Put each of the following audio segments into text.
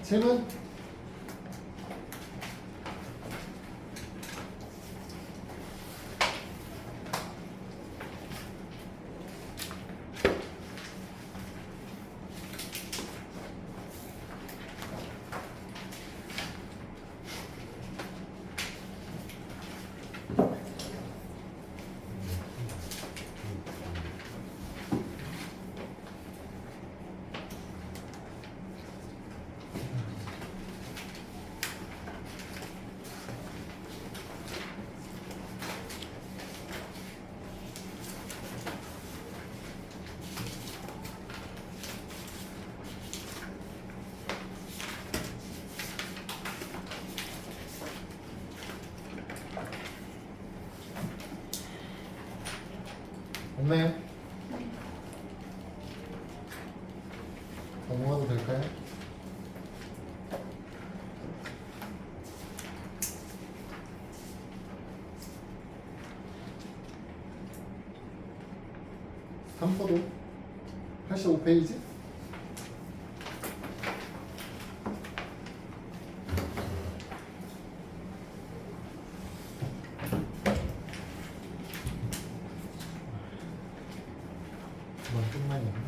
질문? 없나요? 넘어가도 될까요? 삼포도 85페이지. 이건 끝만이네.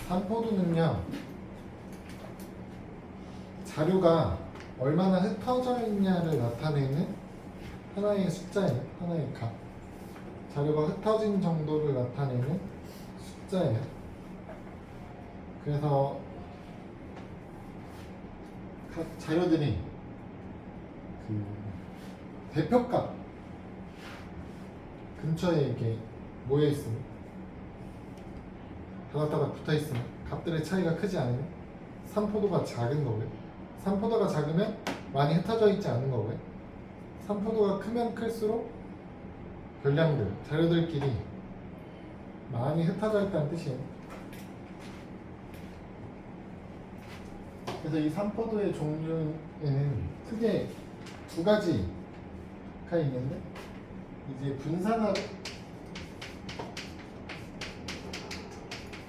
산포도는요, 자료가 얼마나 흩어져 있냐를 나타내는 하나의 숫자예요. 하나의 값. 자료가 흩어진 정도를 나타내는 숫자예요. 그래서 각 자료들이 그 대표값 근처에 이렇게 모여 있으면, 다닥다닥 붙어 있으면, 값들의 차이가 크지 않으면 산포도가 작은 거고요. 산포도가 작으면 많이 흩어져 있지 않은 거고요. 산포도가 크면 클수록 별량들, 자료들끼리 많이 흩어져 있다는 뜻이에요. 그래서 이 산포도의 종류에는 크게 두 가지가 있는데, 이제 분산하고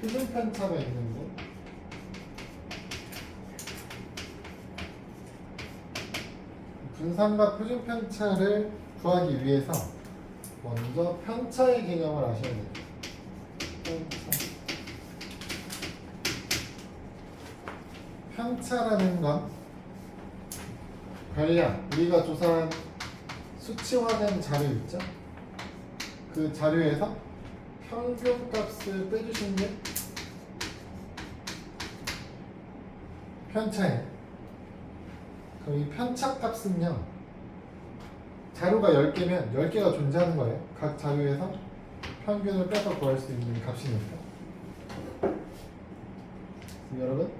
표준 편차가 있는데, 분산과 표준 편차를 구하기 위해서 먼저 편차의 개념을 아셔야 돼요. 편차라는 건 별량, 우리가 조사한 수치화된 자료 있죠? 그 자료에서 평균 값을 빼주신 게 편차예요. 그럼 이 편차 값은요, 자료가 10개면 10개가 존재하는 거예요. 각 자료에서 평균을 빼서 구할 수 있는 값이니까. 여러분,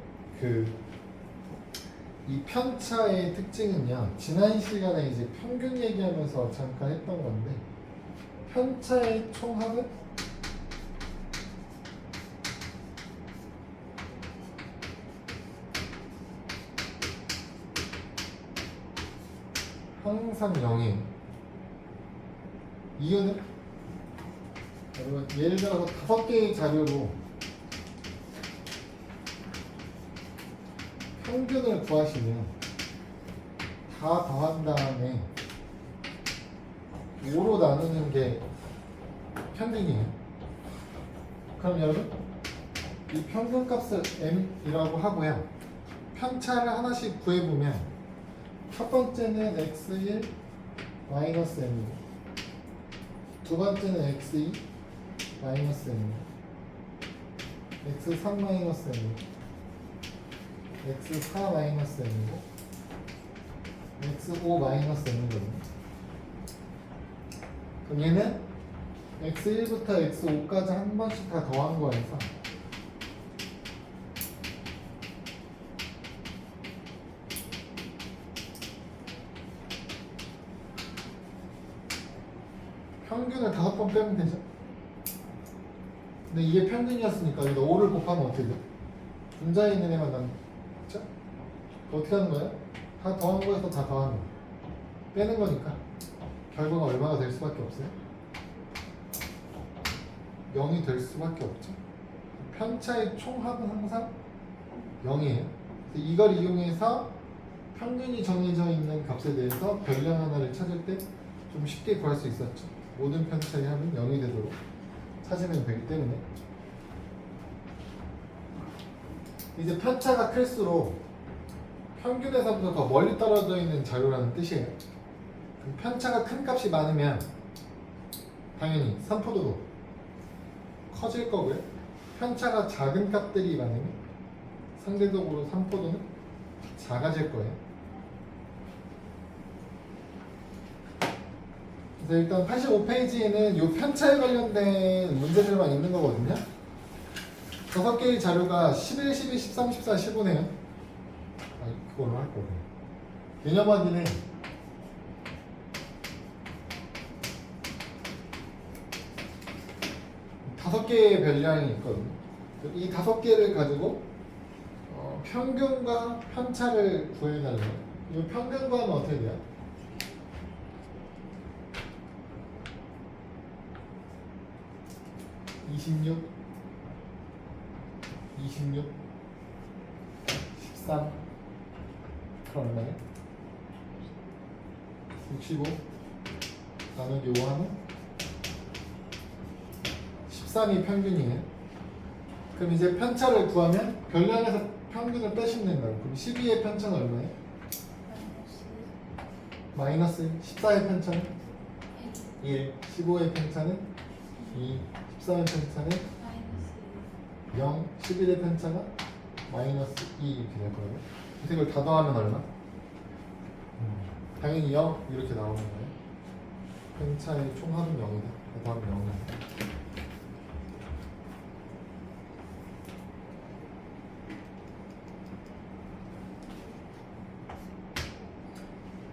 이 편차의 특징은요, 지난 시간에 이제 평균 얘기하면서 잠깐 했던 건데, 편차의 총합은 항상 0이에요. 이유는, 여러분, 예를 들어서 5개의 자료로 평균을 구하시면 다 더한 다음에 5로 나누는 게 평균이에요. 그럼 여러분, 이 평균값을 m이라고 하고요, 편차를 하나씩 구해보면 첫 번째는 x1 마이너스 m이고, 두 번째는 x2 마이너스 m이고, x3 마이너스 m이고, x4 마이너스 m이고, x5 마이너스 m이거든요. 그럼 얘는 x1부터 x5까지 한 번씩 다 더한 거에서 평균을 5번 빼면 되죠. 근데 이게 평균이었으니까 여기다 5를 곱하면 어떻게 돼? 분자에 있는 애만 남는 그쵸? 어떻게 하는 거야? 다 더한 거에서 다 더하는 거 빼는 거니까 결과가 얼마가 될 수밖에 없어요? 0이 될 수밖에 없죠. 편차의 총합은 항상 0이에요. 이걸 이용해서 평균이 정해져 있는 값에 대해서 별량 하나를 찾을 때 좀 쉽게 구할 수 있었죠. 모든 편차의 합은 0이 되도록 찾으면 되기 때문에. 이제 편차가 클수록 평균에서부터 더 멀리 떨어져 있는 자료라는 뜻이에요. 그럼 편차가 큰 값이 많으면 당연히 산포도도 커질 거고요. 편차가 작은 값들이 많으면 상대적으로 산포도는 작아질 거예요. 그래서 일단 85페이지에는 이 편차에 관련된 문제들만 있는 거거든요. 6개의 자료가 11, 12, 13, 14, 15네요. 그걸로 할 거고. 개념 확인에 다섯 개의 별량이 있거든요. 이 5개를 가지고 평균과 편차를 구해달래요. 이 평균 구하면 어떻게 돼요? 26, 13 그럼 얼마예요? 65 나누기 5 하면 13이 평균이에요. 그럼 이제 편차를 구하면 별량에서 평균을 빼시면 된다고. 그럼 12의 편차는 얼마예요? 마이너스 14의 편차는 1, 15의 편차는 2, 14의 편차는 0, 11의 편차가 마이너스 2 이렇게 될 거예요. 이걸 다 더하면 얼마? 당연히 0 이렇게 나오는 거예요. 편차의 총합은 0이다. 다 더하면 0이다.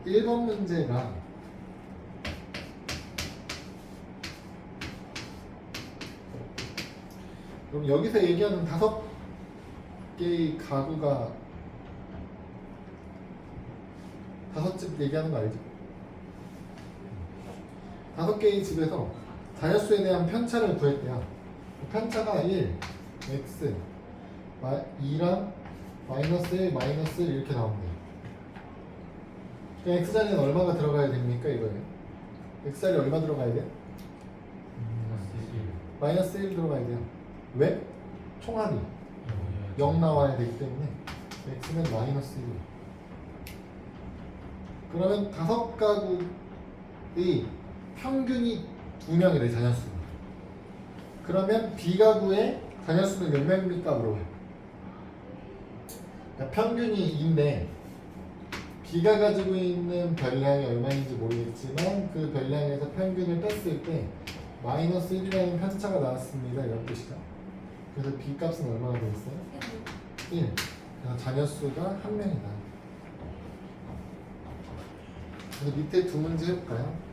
일번 문제가 그럼 여기서 얘기하는 5개의 가구가 5집 얘기하는 거 알죠? 5개의 집에서 자연수에 대한 편차를 구했대요. 편차가 1, x, 2랑 마이너스 1, 마이너스 1 이렇게 나옵니다. x자리는 얼마가 들어가야 됩니까? 이거예요. x자리 얼마 들어가야 돼요? 마이너스 1 들어가야 돼요. 왜? 총합이 0 나와야 되기 때문에 x는 마이너스 1이에요. 그러면 5가구의 평균이 2명이래, 자녀수가. 그러면 B가구의 자녀수는 몇 명입니까? 물어봐요. 그러니까 평균이 2인데 B가 가지고 있는 별량이 얼마인지 모르겠지만 그 별량에서 평균을 뺐을 때 마이너스 1이라는 편차가 나왔습니다. 이런 뜻이죠. 그래서 B 값은 얼마나 되겠어요? 1. 그래서 자녀수가 1명이다. 그래서 밑에 두 문제 해볼까요?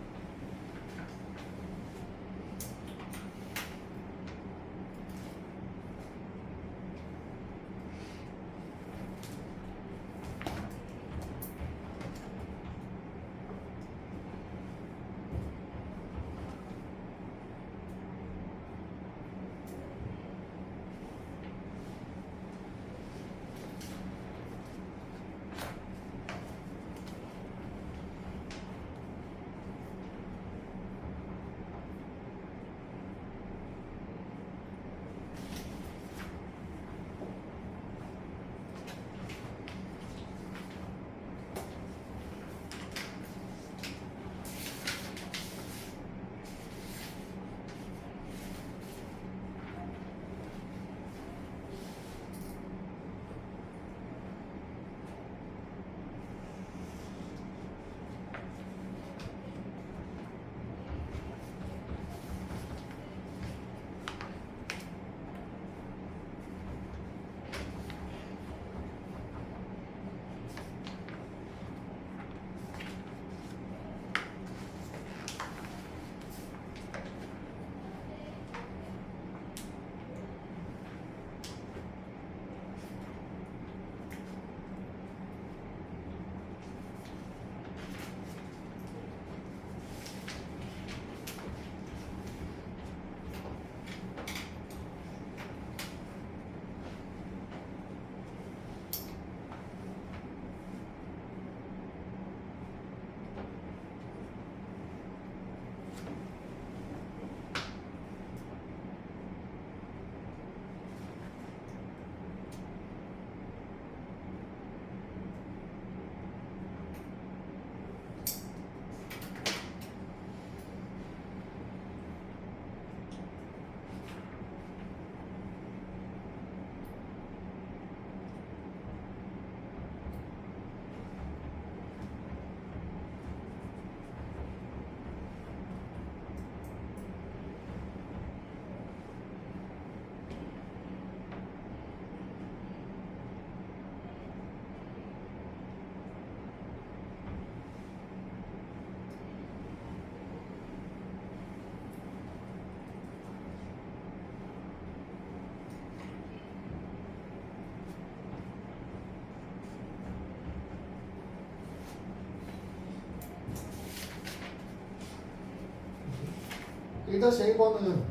1-1번은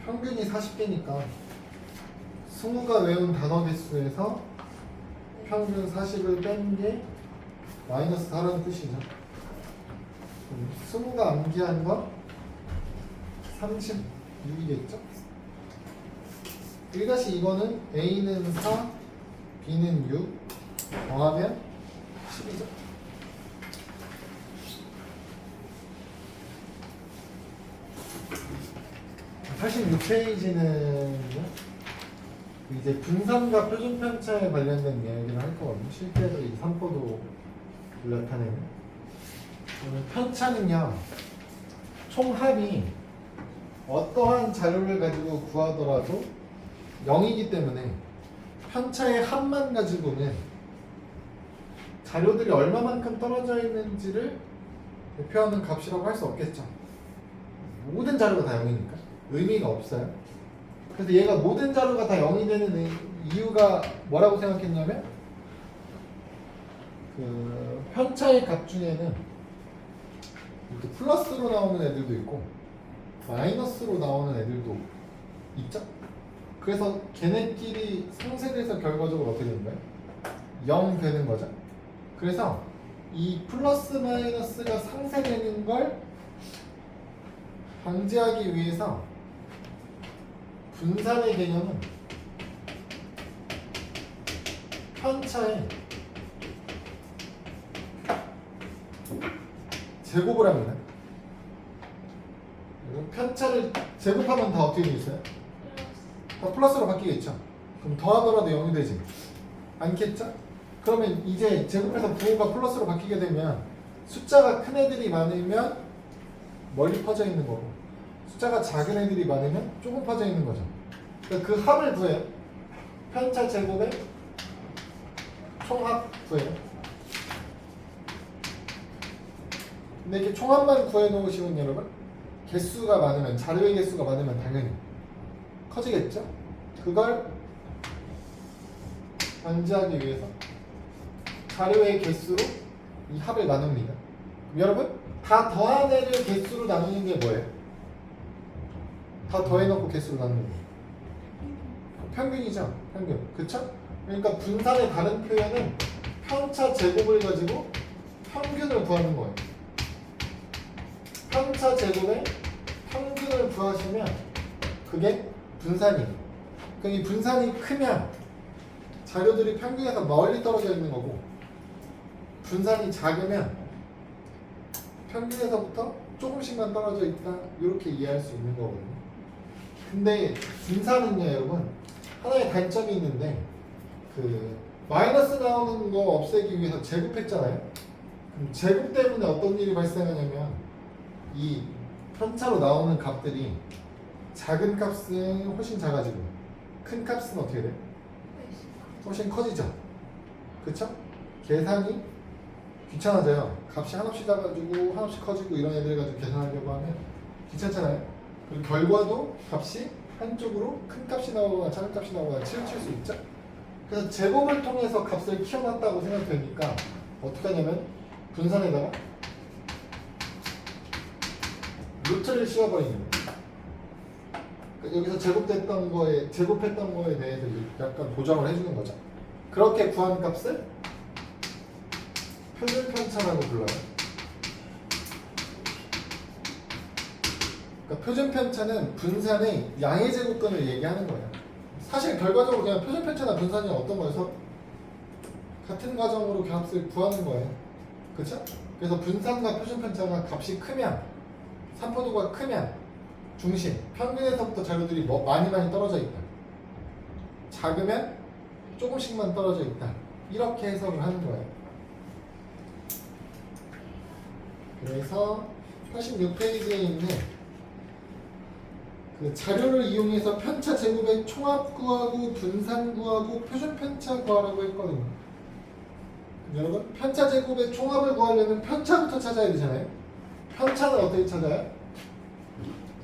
평균이 40개니까 20가 외운 단어 개수에서 평균 40을 뺀 게 마이너스 4라는 뜻이죠. 20가 암기한 건 36이겠죠? 1-2번은 A는 4, B는 6 더하면 10이죠. 사실 6페이지는 이제 분산과 표준 편차에 관련된 이야기를 할 거거든요. 실제로 이 산포도 나타내는 편차는요, 총합이 어떠한 자료를 가지고 구하더라도 0이기 때문에 편차의 합만 가지고는 자료들이 얼마만큼 떨어져 있는지를 대표하는 값이라고 할 수 없겠죠. 모든 자료가 다 0이니까 의미가 없어요. 그래서 얘가 모든 자료가 다 0이 되는 이유가 뭐라고 생각했냐면, 그 편차의 값 중에는 이렇게 플러스로 나오는 애들도 있고 마이너스로 나오는 애들도 있죠. 그래서 걔네끼리 상쇄돼서 결과적으로 어떻게 되는 거예요? 0 되는 거죠. 그래서 이 플러스 마이너스가 상쇄되는 걸 방지하기 위해서 분산의 개념은 편차에 제곱을 합니다. 편차를 제곱하면 다 어떻게 돼 있어요? 다 플러스로 바뀌겠죠. 그럼 더하더라도 0이 되지 않겠죠? 그러면 이제 제곱해서 부호가 플러스로 바뀌게 되면 숫자가 큰 애들이 많으면 멀리 퍼져 있는 거고, 숫자가 작은 애들이 많으면 조금 퍼져 있는 거죠. 그러니까 그 합을 구해요. 편차 제곱의 총합 구해요. 근데 이렇게 총합만 구해 놓으시면 여러분, 개수가 많으면, 자료의 개수가 많으면 당연히 커지겠죠? 그걸 방지하기 위해서 자료의 개수로 이 합을 나눕니다. 그럼 여러분, 다 더한 애를 개수로 나누는 게 뭐예요? 다 더해놓고 개수로 나누는 거예요. 평균이죠. 평균. 그쵸? 그러니까 분산의 다른 표현은 편차 제곱을 가지고 평균을 구하는 거예요. 편차 제곱에 평균을 구하시면 그게 분산이에요. 그럼 이 분산이 크면 자료들이 평균에서 멀리 떨어져 있는 거고, 분산이 작으면 평균에서부터 조금씩만 떨어져 있다, 이렇게 이해할 수 있는 거거든요. 근데 분산은요 여러분, 하나의 단점이 있는데, 그 마이너스 나오는 거 없애기 위해서 제곱했잖아요. 그럼 제곱 때문에 어떤 일이 발생하냐면, 이 편차로 나오는 값들이 작은 값은 훨씬 작아지고 큰 값은 어떻게 돼? 훨씬 커지죠. 그쵸? 계산이 귀찮아져요. 값이 한없이 작아지고 한없이 커지고 이런 애들 가지고 계산하려고 하면 귀찮잖아요. 그리고 결과도 값이 한쪽으로 큰 값이 나오거나 작은 값이 나오거나 치우칠 수 있죠. 그래서 제곱을 통해서 값을 키워놨다고 생각되니까 어떻게 하냐면 분산에다가 루트를 씌워버리는 거예요. 그러니까 여기서 제곱했던 거에 대해서 약간 보정을 해주는 거죠. 그렇게 구한 값을 표준 편차라고 불러요. 그러니까 표준 편차는 분산의 양의 제곱근을 얘기하는 거예요. 사실 결과적으로 그냥 표준 편차나 분산이 어떤 거여서 같은 과정으로 값을 구하는 거예요. 그렇죠? 그래서 분산과 표준 편차가 값이 크면, 산포도가 크면 중심, 평균에서부터 자료들이 많이 떨어져 있다. 작으면 조금씩만 떨어져 있다. 이렇게 해석을 하는 거예요. 그래서 86페이지에 있는 그 자료를 이용해서 편차 제곱의 총합 구하고 분산 구하고 표준 편차 구하라고 했거든요. 여러분, 편차 제곱의 총합을 구하려면 편차부터 찾아야 되잖아요. 편차는 어떻게 찾아요?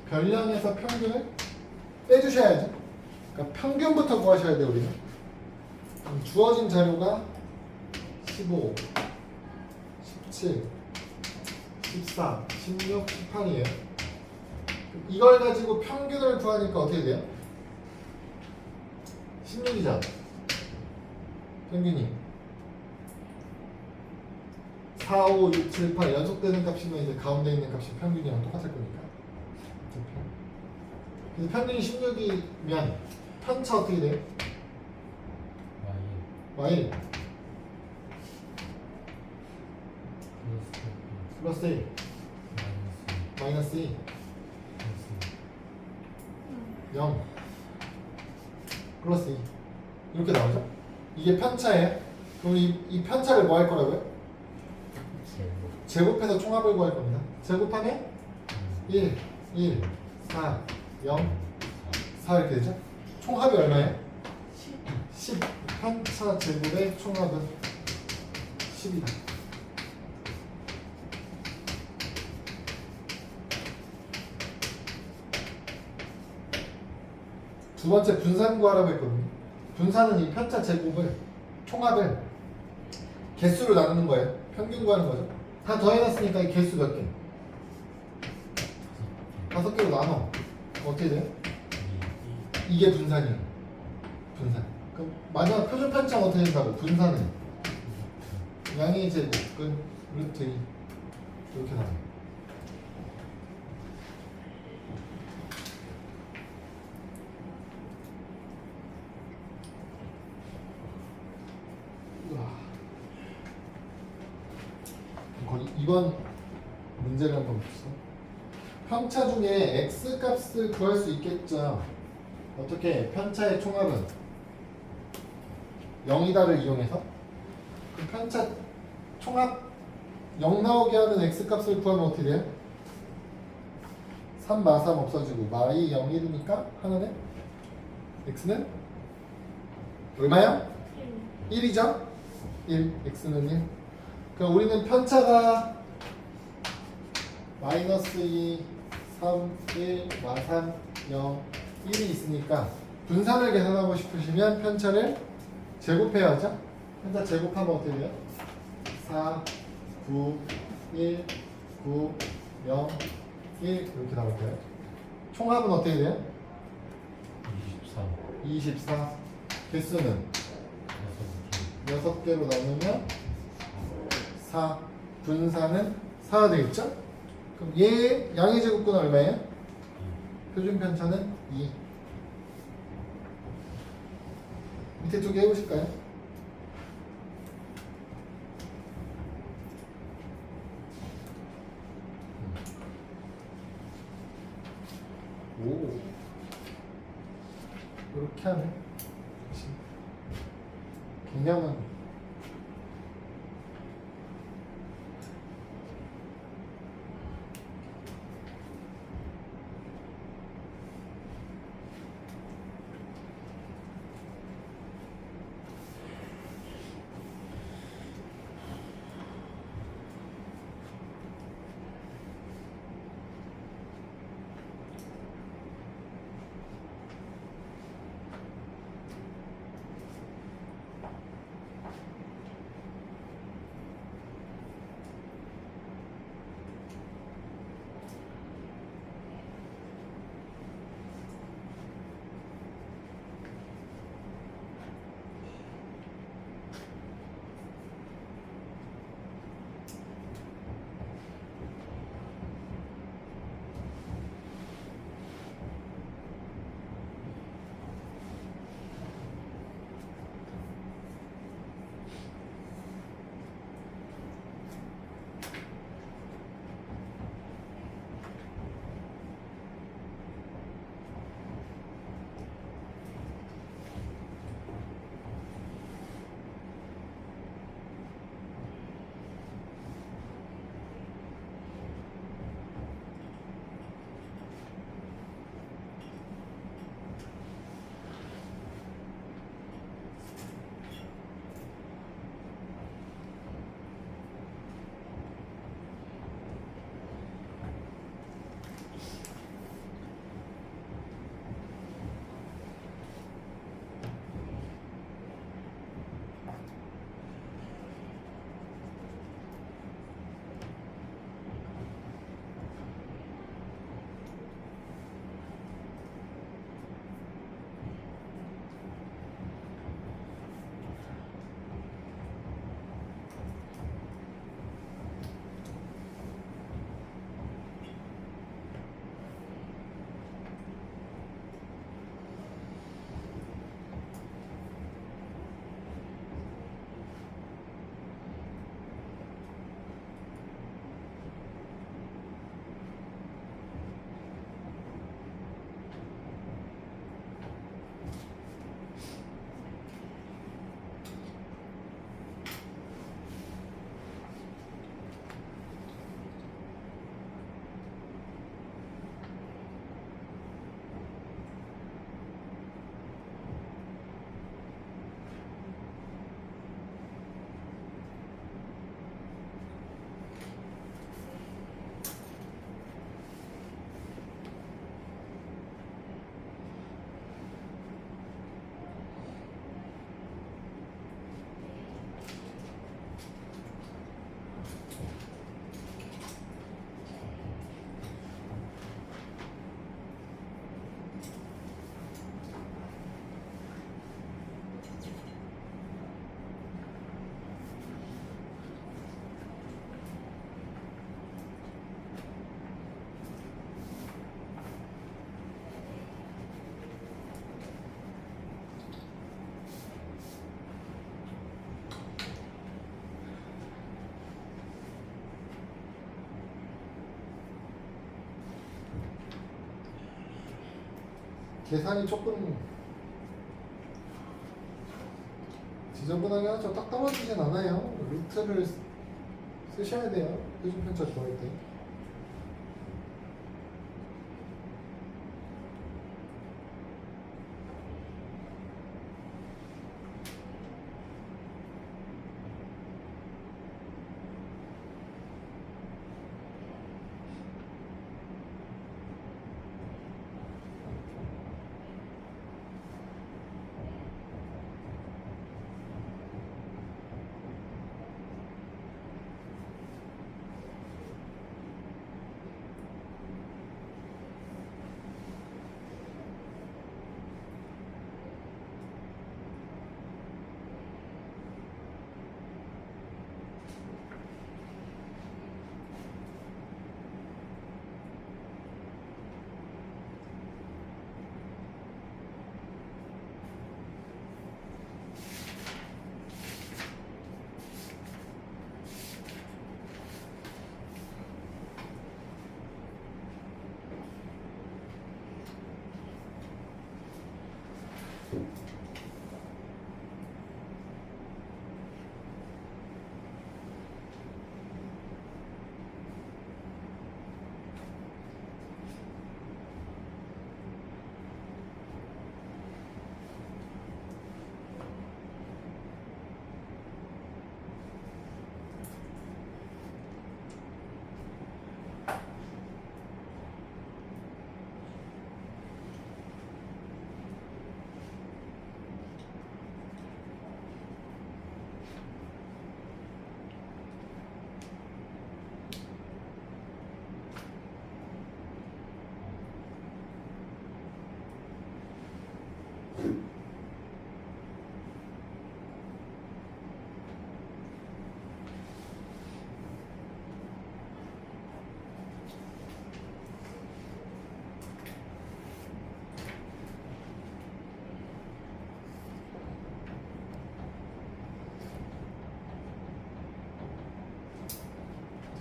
별량에서 평균을 빼주셔야죠. 그러니까 평균부터 구하셔야 돼요, 우리는. 주어진 자료가 15, 17, 14, 16, 18이에요. 이걸 가지고 평균을 구하니까 어떻게 돼요? 16이죠. 평균이 4, 5, 6, 7, 8 연속되는 값이면 이제 가운데 있는 값이 평균이랑 똑같을 거니까. 그래서 평균이 16이면 편차 어떻게 돼요? y 플러스 1 마이너스 2 0 플러스 2 이렇게 나오죠? 이게 편차예요. 그럼 이 편차를 뭐 할 거라고요? 제곱해서 총합을 구할 겁니다. 제곱하면 1, 1, 4, 0, 4 이렇게 되죠? 총합이 얼마예요? 10. 편차 제곱의 총합은 10이다. 두 번째 분산 구하라고 했거든요. 분산은 이 편차 제곱을 총합을 개수로 나누는 거예요. 평균 구하는 거죠. 다 더해놨으니까 이 개수 몇 개? 5개로 나눠. 어떻게 돼요? 이게 분산이에요. 분산. 그럼 마지막 표준 편차가 어떻게 된다고? 분산은 양의 제곱은 루트 2 이렇게 나와요. 거기 2번 문제를 한번 봅시다. 편차 중에 x 값을 구할 수 있겠죠. 어떻게? 편차의 총합은 0이다를 이용해서 그 편차 총합 0 나오게 하는 x 값을 구하면 어떻게 돼요? 3 마 3 없어지고 마이 0, 1이니까 하나는 x는 얼마야? 1이죠? 1 x는 1. 그럼 우리는 편차가 마이너스 2, 3, 1, 마 3, 0, 1이 있으니까 분산을 계산하고 싶으시면 편차를 제곱해야 하죠? 편차 제곱하면 어떻게 돼요? 4, 9, 1, 9, 0, 1 이렇게 나올 거예요. 총합은 어떻게 돼요? 24. 개수는 6개로 나누면 4. 분산은 4가 되겠죠? 그럼 얘 양의 제곱근은 얼마예요? 표준 편차는 2. 밑에 두 개 해보실까요? 오, 이렇게 하네. 개념은 계산이 조금 지저분하게 하죠. 딱 떨어지진 않아요. 루트를 쓰셔야 돼요. 표준편차 구할 때.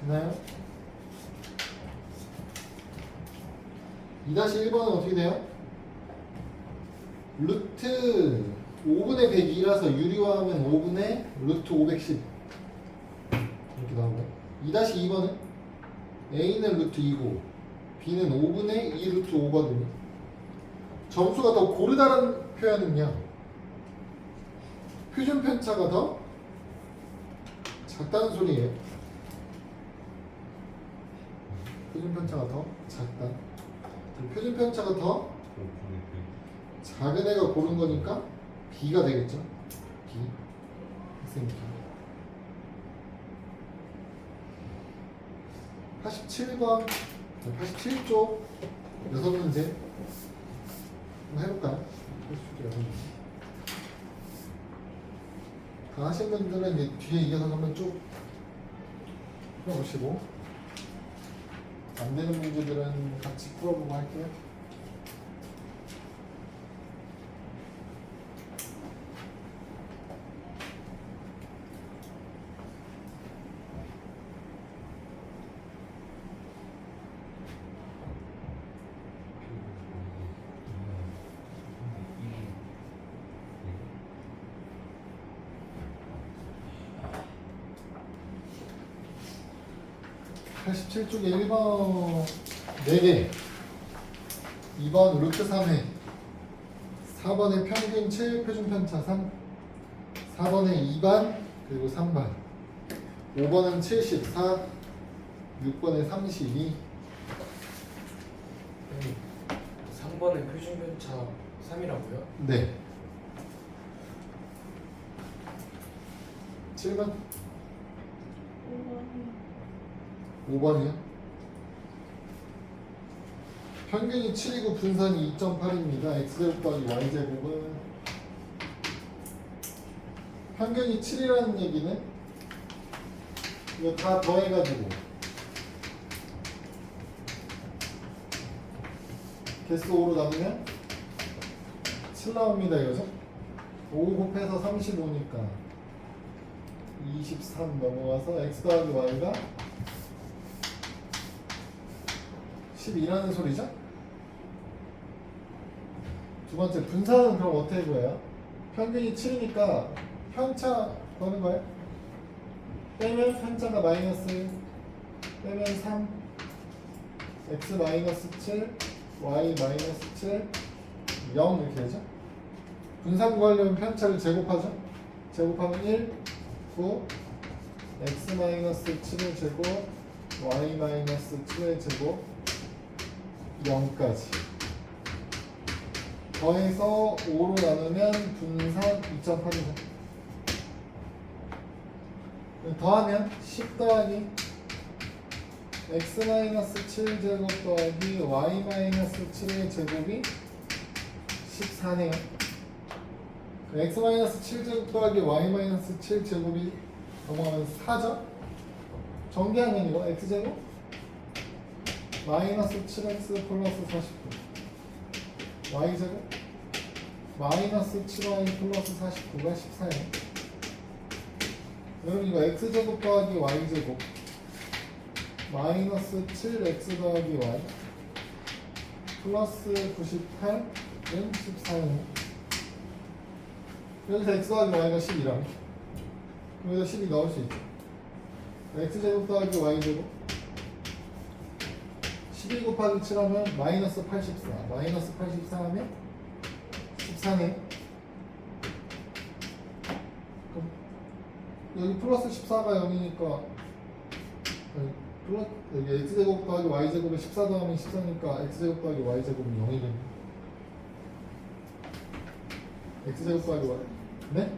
되나요? 2-1번은 어떻게 돼요? 루트 5분의 102라서 유리화하면 5분의 루트 510 이렇게 나오고요. 2-2번은 A는 루트 2고 B는 5분의 2 루트 5거든요. 점수가 더 고르다는 표현은요, 표준 편차가 더 작다는 소리예요. 표준 편차가 더 작다. 표준 편차가 더 작은 애가 고른 거니까 B가 되겠죠. B. 학생 B. 87번, 87쪽 6문제 한번 해볼까요? 87쪽 6문제. 다 하신 분들은 이제 뒤에 이어서 한번 쭉 풀어보시고, 안 되는 문제들은 같이 풀어보고 할게요. 네. 87쪽에 1번 4개, 2번 루트 3회, 4번에 평균 7 표준 편차 3, 4번에 2반 그리고 3반, 5번은 74, 6번에 32. 3번의 표준 편차 3이라고요? 네. 7번? 5번이요? 평균이 7이고 분산이 2.8입니다. x제곱 더하기 y제곱은 평균이 7이라는 얘기는 이거 다 더해가지고 개수 5로 나누면 7 나옵니다. 이거죠? 5 곱해서 35니까 23 넘어가서 x 더하기 y가 12라는 소리죠? 두 번째 분산은 그럼 어떻게 구해요? 평균이 7이니까 편차 구하는 거예요. 빼면 편차가 마이너스 1, 빼면 3, x 마이너스 7, y 마이너스 7, 0 이렇게 되죠. 분산 구하려면 편차를 제곱하죠. 제곱하면 1, 9, x 마이너스 7의 제곱, y 마이너스 7의 제곱, 0까지. 더해서 5로 나누면 분산 2.8이죠. 더하면 10 더하기 x 마이너스 7제곱 더하기 y 마이너스 7의 제곱이 14네요. x 마이너스 7제곱 더하기 y 마이너스 7제곱이 넘어가면 4죠. 전개하면 이거 x제곱 마이너스 7x 플러스 49 y제곱 마이너스 7y 플러스 49가 14예요. 그럼 이거 x제곱 더하기 y제곱 마이너스 7x 더하기 y 플러스 98은 14예요. 여기서 x 더하기 y가 10이라면 여기다 12 넣을 수 있죠. x제곱 더하기 y제곱 12 곱하기 7하면 마이너스 84 마이너스 84 하면 14네. 그럼 여기 플러스 14가 0이니까 여기 x제곱 더하기 y제곱에 14 더하면 14니까 x제곱 더하기 y제곱은 0이겠네. x제곱 더하기 y 네?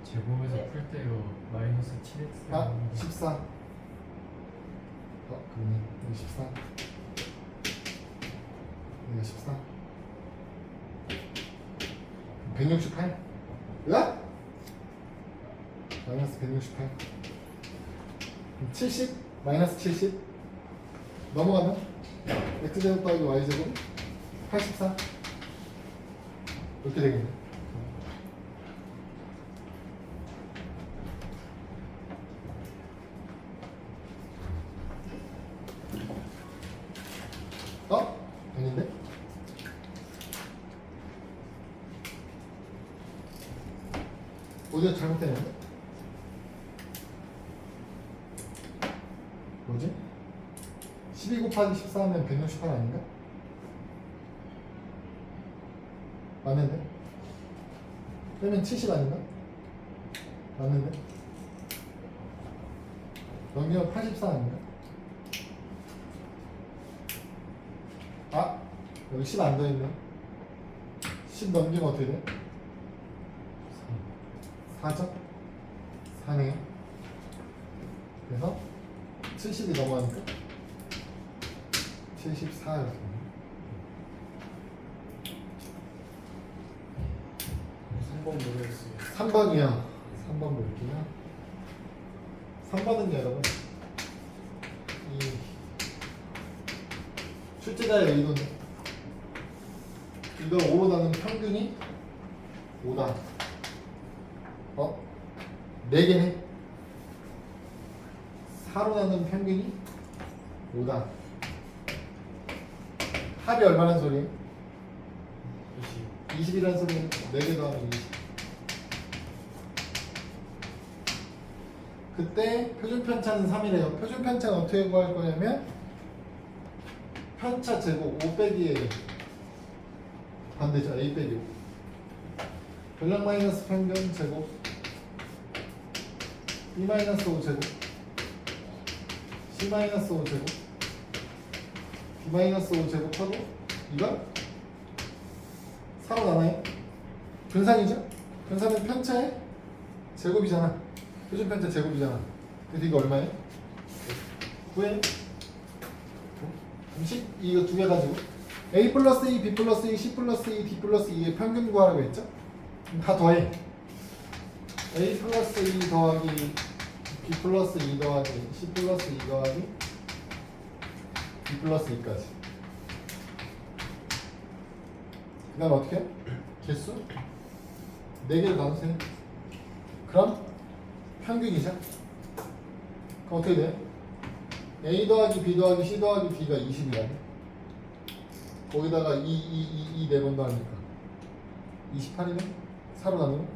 제곱에서 풀 때요 마이너스 7x 아 14 그러네. 여기 14 여기가 14 168 야? 마이너스 168 70 마이너스 70 넘어가면 x제곱 더하기 y제곱 84 이렇게 되겠네. 아닌데? 어디가 잘못됐는데? 뭐지? 12 곱하기 14 하면 168 아닌가? 맞는데? 빼면 70 아닌가? 맞는데? 넘기면 84 아닌가? 아! 여기 10 안 더있네. 10 넘기면 어떻게 돼? 4죠? 4네요. 그래서 70이 넘어가니까 74 이렇게 되네. 3번 모르겠어요. 3번이요. 3번 볼게요. 3번은 여러분 이 출제자의 의도는 이걸 5로 나눈 평균이 5다. 4개네. 4로 나눈 평균이 5다. 합이 얼마란 소리예요? 20이라는 소리는 4개 더하면 20. 그때 표준 편차는 3이래요. 표준 편차는 어떻게 구할 거냐면 편차 제곱 5 빼기 A 반대죠. A 빼기 5 전량 마이너스 평균 제곱 B 마이너스 5 제곱 C 마이너스 5 제곱 B 마이너스 5 제곱하고 이걸 4로 나눠요. 분산이죠? 분산은 편차의 제곱이잖아. 표준 편차 제곱이잖아. 그래서 이거 얼마예요? 9에 10 이거 두 개 가지고 A 플러스 E, B 플러스 E, C 플러스 E, D 플러스 E의 평균 구하라고 했죠? 그럼 다 더해. A 플러스 E 더하기 B 플러스 E 더하기 C 플러스 E 더하기 D 플러스 E까지. 그 다음 어떻게 해? 개수? 4개를 나누세요. 그럼 평균이죠? 그럼 어떻게 돼? A 더하기 B 더하기 C 더하기 D가 20이라네. 거기다가 2 4번 더하니까 28이네? 4로 나누면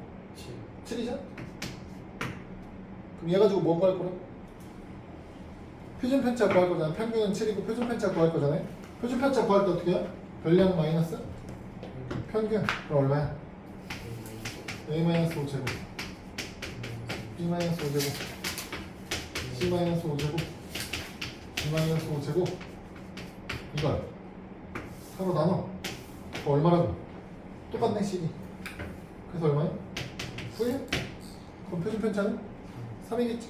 7이죠? 그럼 얘 가지고 뭐 구할 거래? 표준 편차 구할 거잖아. 평균은 7이고 표준 편차 구할 거잖아요. 표준 편차 구할 때 어떻게 해요? 별량 마이너스 평균. 그럼 얼마야? a-5제곱 b-5제곱 c-5제곱 b-5제곱 이걸 4로 나눠. 얼마라고? 똑같네 c 그래서 얼마야? 9일? 그럼 표준 편차는 3이겠지?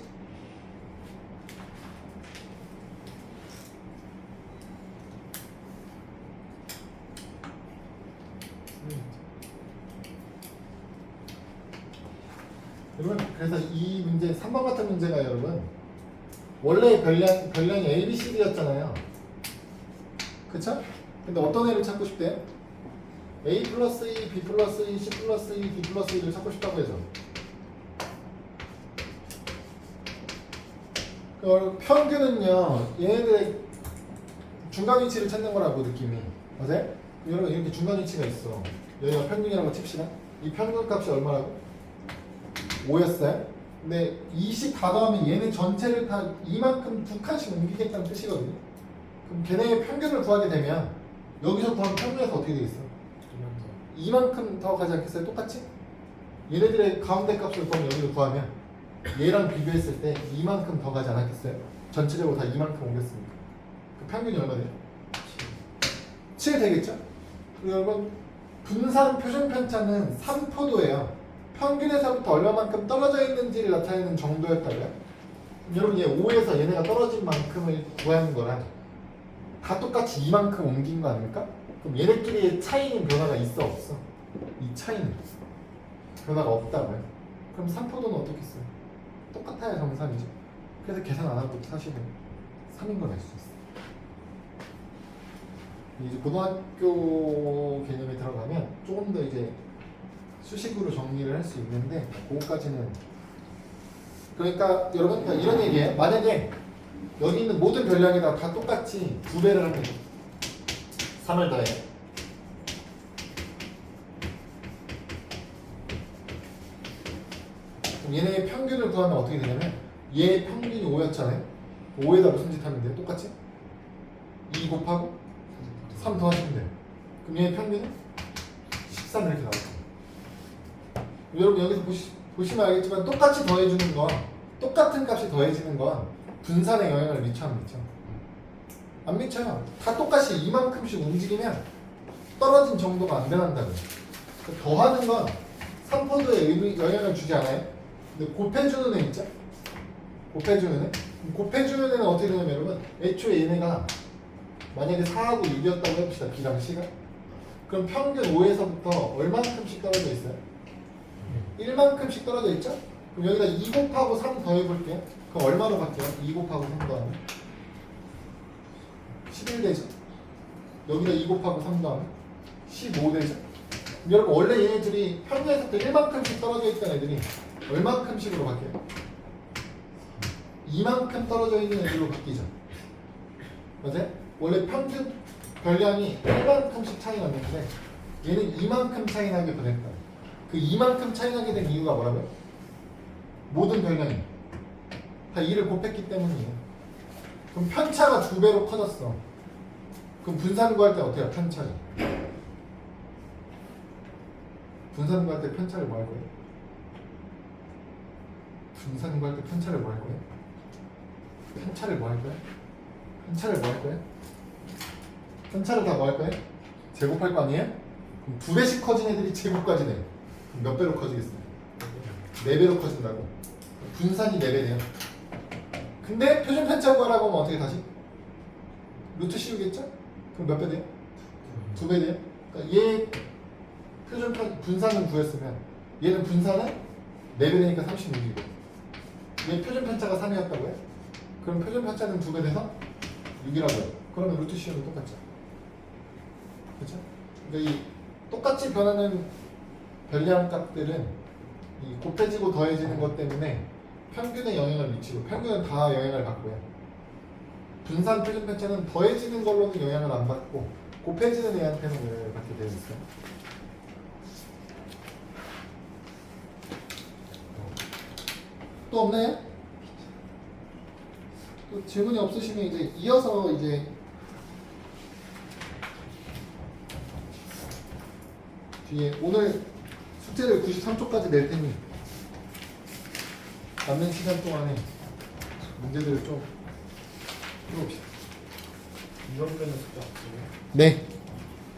여러분 그래서 이 문제 3번 같은 문제가 여러분 원래 별량이 A, B, C, D였잖아요. 그쵸? 근데 어떤 애를 찾고 싶대요? A 플러스 E, B 플러스 E, C 플러스 E, D 플러스 E를 찾고 싶다고 해서 그 평균은요 얘네들의 중간 위치를 찾는 거라고 느낌이 맞아요? 여러분 이렇게 중간 위치가 있어. 여기가 평균이라고 칩시다. 이 평균 값이 얼마라고? 5였어요. 근데 20 다 더하면 얘네 전체를 다 이만큼 두 칸씩 옮기겠다는 뜻이거든요. 그럼 걔네의 평균을 구하게 되면 여기서 더하면 평균에서 어떻게 되겠어? 이만큼 더 가지 않겠어요? 똑같이? 얘네들의 가운데 값을 그럼 여기로 구하면 얘랑 비교했을 때 이만큼 더 가지 않았겠어요? 전체적으로 다 이만큼 옮겼으니까 그 평균이 얼마 돼요? 7 되겠죠? 그리고 여러분 분산 표준 편차는 3포도예요. 평균에서부터 얼마만큼 떨어져 있는지를 나타내는 정도였다고요? 여러분 얘 5에서 얘네가 떨어진 만큼을 구하는 거랑 다 똑같이 이만큼 옮긴 거 아닙니까? 그럼 얘네끼리의 차이는 변화가 있어 없어? 이 차이는 변화가 없다고요? 그럼 3포도는 어떻게 써요? 똑같아야 정산이죠. 그래서 계산 안 하고 사실은 3인 걸 알 수 있어요. 이제 고등학교 개념에 들어가면 조금 더 이제 수식으로 정리를 할 수 있는데 그거까지는 그러니까 여러분 그러니까 이런 얘기예요. 만약에 여기 있는 모든 별량에다 다 똑같이 2배를 합니다. 3을 더해. 그럼 얘네의 평균을 구하면 어떻게 되냐면 얘 평균이 5였잖아요. 5에다 무슨 짓 하면 돼요? 똑같이? 2 곱하고 3 더하시면 돼요. 그럼 얘 평균은 13 이렇게 나와요. 여러분 여기서 보시면 알겠지만 똑같이 더해주는 건 똑같은 값이 더해지는 건 분산에 영향을 미쳐 안 미쳐? 안 미쳐요. 다 똑같이 이만큼씩 움직이면 떨어진 정도가 안 변한다고요. 더하는 건 3포도에 영향을 주지 않아요. 근데 곱해주는 애 있죠? 곱해주는 애? 곱해주는 애는 어떻게 되냐면 여러분 애초에 얘네가 만약에 4하고 6이었다고 해봅시다. B랑 C가 그럼 평균 5에서부터 얼마큼씩 떨어져 있어요? 1만큼씩 떨어져 있죠? 그럼 여기다 2 곱하고 3 더해볼게요. 그럼 얼마로 바뀌어요? 2 곱하고 3 더하면 11 되죠? 여기다 2 곱하고 3 더하면 15 되죠? 여러분 원래 얘네들이 평균에서부터 1만큼씩 떨어져 있던 애들이 얼만큼씩으로 바뀌어요? 2만큼 떨어져 있는 애들로 바뀌죠? 맞아요? 원래 평균 별량이 1만큼씩 차이 났는데 얘는 2만큼 차이 나게 변했다. 그 이만큼 차이 나게 된 이유가 뭐라고요? 모든 별량이 다 2를 곱했기 때문이에요. 그럼 편차가 2배로 커졌어. 그럼 분산 구할 때 어때요? 편차를 분산 구할 때 편차를 뭐 할 거예요? 분산 구할 때 편차를 뭐 할 거예요? 편차를 뭐 할 거예요? 편차를 뭐 할 거예요? 편차를 다 뭐 할 거예요? 제곱할 거 아니에요? 그럼 2배씩 커진 애들이 제곱까지 돼요. 몇 배로 커지겠어요? 4배로 커진다고. 분산이 4배 돼요. 근데 표준 편차 구하라고 하면 어떻게 다시? 루트 씌우겠죠? 그럼 몇 배 돼요? 2배 돼요? 그러니까 얘 분산은 9였으면 얘는 분산은 4배 되니까 36이고 얘 표준 편차가 3이었다고요? 그럼 표준 편차는 2배 돼서 6이라고요. 그러면 루트 씌우면 똑같죠? 그렇죠? 그러니까 이 똑같이 변하는 별량 값들은 이 곱해지고 더해지는 것 때문에 평균에 영향을 미치고 평균은 다 영향을 받고요. 분산 표준 편차는 더해지는 걸로는 영향을 안 받고 곱해지는 애한테는 왜 이렇게 되어 있어? 또 없나요? 또 질문이 없으시면 이제 이어서 이제 뒤에 오늘 숙제를 93초까지 낼 테니 남는 시간 동안에 문제들을 좀 풀어봅시다. 이번 편은 숙제 없어요. 네.